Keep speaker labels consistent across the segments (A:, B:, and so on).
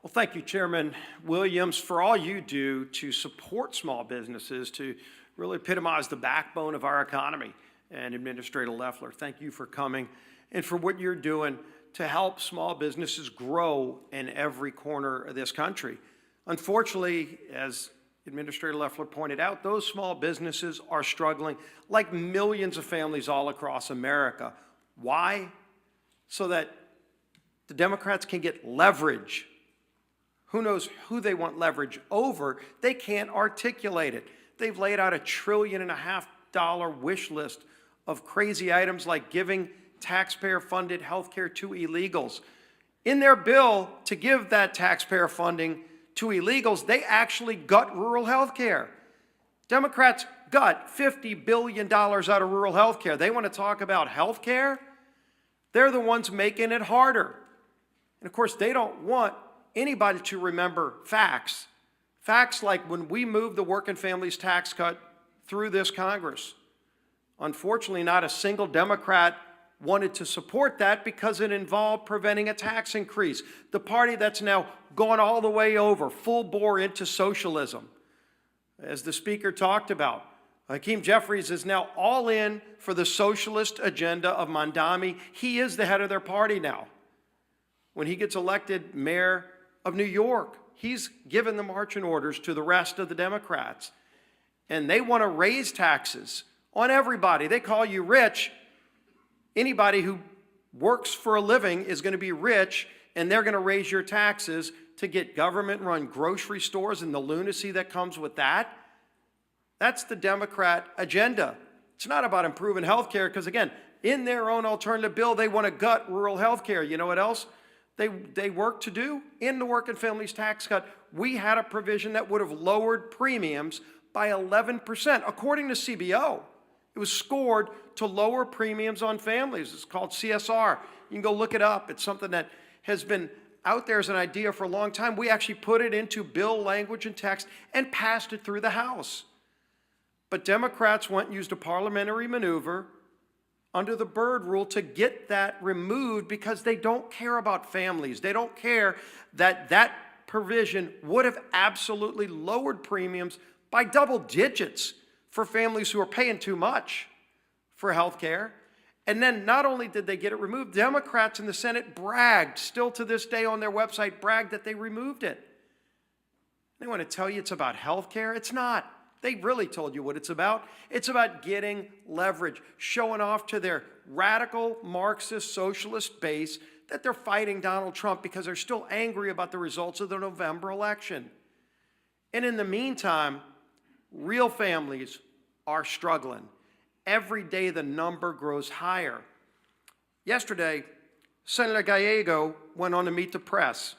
A: Well, thank you, Chairman Williams, for all you do to support small businesses, to really epitomize the backbone of our economy. And Administrator Loeffler, thank you for coming and for what you're doing to help small businesses grow in every corner of this country. Unfortunately, as Administrator Loeffler pointed out, those small businesses are struggling like millions of families all across America. Why? So that the Democrats can get leverage. Who knows who they want leverage over? They can't articulate it. They've laid out $1.5 trillion wish list of crazy items like giving taxpayer-funded health care to illegals. In their bill to give that taxpayer funding to illegals, they actually gut rural health care. Democrats gut $50 billion out of rural health care. They want to talk about health care? They're the ones making it harder. And of course, they don't want anybody to remember facts. Facts like when we moved the working families tax cut through this Congress. Unfortunately, not a single Democrat wanted to support that because it involved preventing a tax increase. The party that's now gone all the way over, full bore into socialism. As the Speaker talked about, Hakeem Jeffries is now all in for the socialist agenda of Mondami. He is the head of their party now. When he gets elected mayor of New York, he's given the marching orders to the rest of the Democrats. And they want to raise taxes on everybody. They call you rich. Anybody who works for a living is going to be rich, and they're going to raise your taxes to get government-run grocery stores and the lunacy that comes with that. That's the Democrat agenda. It's not about improving health care because, again, in their own alternative bill, they want to gut rural health care. You know what else they work to do? In the working families tax cut, we had a provision that would have lowered premiums by 11%. According to CBO, it was scored to lower premiums on families. It's called CSR. You can go look it up. It's something that has been out there as an idea for a long time. We actually put it into bill language and text and passed it through the House. But Democrats went and used a parliamentary maneuver under the Byrd rule to get that removed because they don't care about families. They don't care that that provision would have absolutely lowered premiums by double digits for families who are paying too much for health care. And then not only did they get it removed, Democrats in the Senate bragged, still to this day on their website, bragged that they removed it. They want to tell you it's about health care. It's not. They really told you what it's about. It's about getting leverage, showing off to their radical Marxist socialist base that they're fighting Donald Trump because they're still angry about the results of the November election. And in the meantime, real families are struggling. Every day the number grows higher. Yesterday, Senator Gallego went on to meet the press,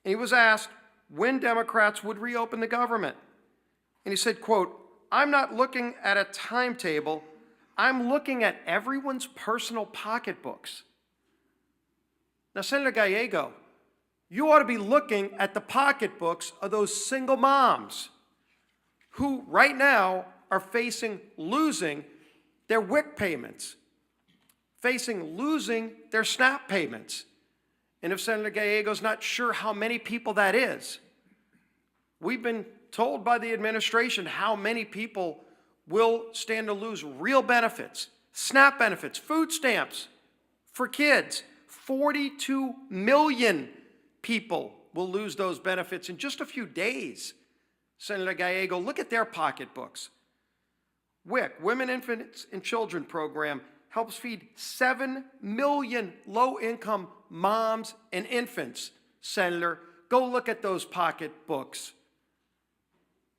A: and he was asked when Democrats would reopen the government. And he said, quote, "I'm not looking at a timetable. I'm looking at everyone's personal pocketbooks." Now, Senator Gallego, you ought to be looking at the pocketbooks of those single moms who right now are facing losing their WIC payments, facing losing their SNAP payments. And if Senator Gallego's not sure how many people that is, we've been told by the administration how many people will stand to lose real benefits, SNAP benefits, food stamps for kids. 42 million people will lose those benefits in just a few days. Senator Gallego, look at their pocketbooks. WIC, Women, Infants, and Children program, helps feed 7 million low-income moms and infants. Senator, go look at those pocketbooks.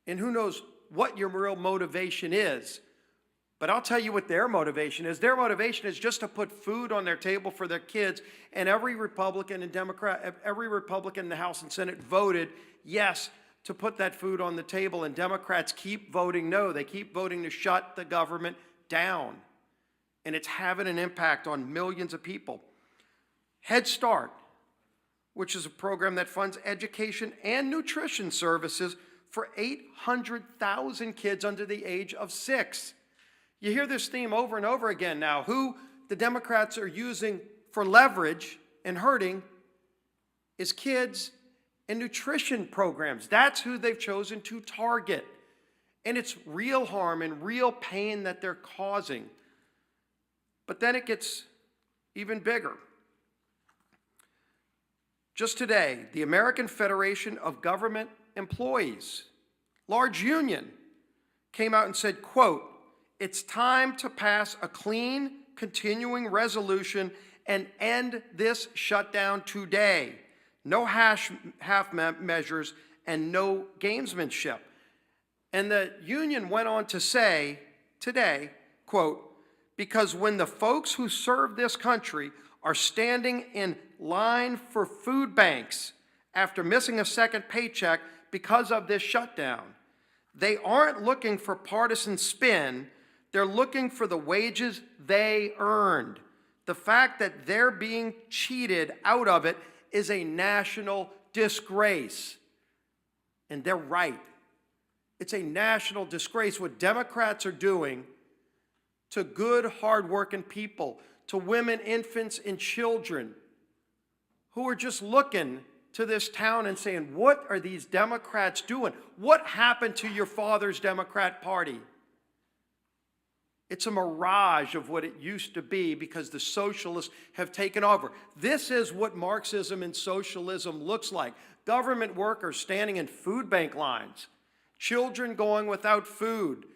A: And who knows what your real motivation is. But I'll tell you what their motivation is. Their motivation is just to put food on their table for their kids. And every Republican and Democrat, every Republican in the House and Senate voted yes to put that food on the table. And Democrats keep voting no. They keep voting to shut the government down. And it's having an impact on millions of people. Head Start, which is a program that funds education and nutrition services for 800,000 kids under the age of 6. You hear this theme over and over again now. Who the Democrats are using for leverage and hurting is kids and nutrition programs. That's who they've chosen to target. And it's real harm and real pain that they're causing. But then it gets even bigger. Just today, the American Federation of Government Employees, large union, came out and said, quote, "It's time to pass a clean, continuing resolution and end this shutdown today. No half measures and no gamesmanship." And the union went on to say today, quote, "Because when the folks who serve this country are standing in line for food banks after missing a second paycheck because of this shutdown, they aren't looking for partisan spin. They're looking for the wages they earned. The fact that they're being cheated out of it is a national disgrace." And they're right. It's a national disgrace what Democrats are doing to good, hardworking people, to women, infants, and children who are just looking to this town and saying, what are these Democrats doing? What happened to your father's Democrat Party? It's a mirage of what it used to be because the socialists have taken over. This is what Marxism and socialism looks like. Government workers standing in food bank lines, children going without food,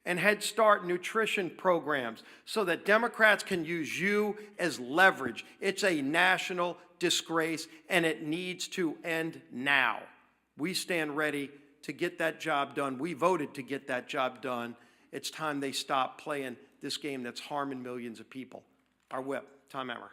A: and Head Start nutrition programs so that Democrats can use you as leverage. It's a national disgrace, and it needs to end now. We stand ready to get that job done. We voted to get that job done. It's time they stop playing this game that's harming millions of people. Our whip, Tom Emmer.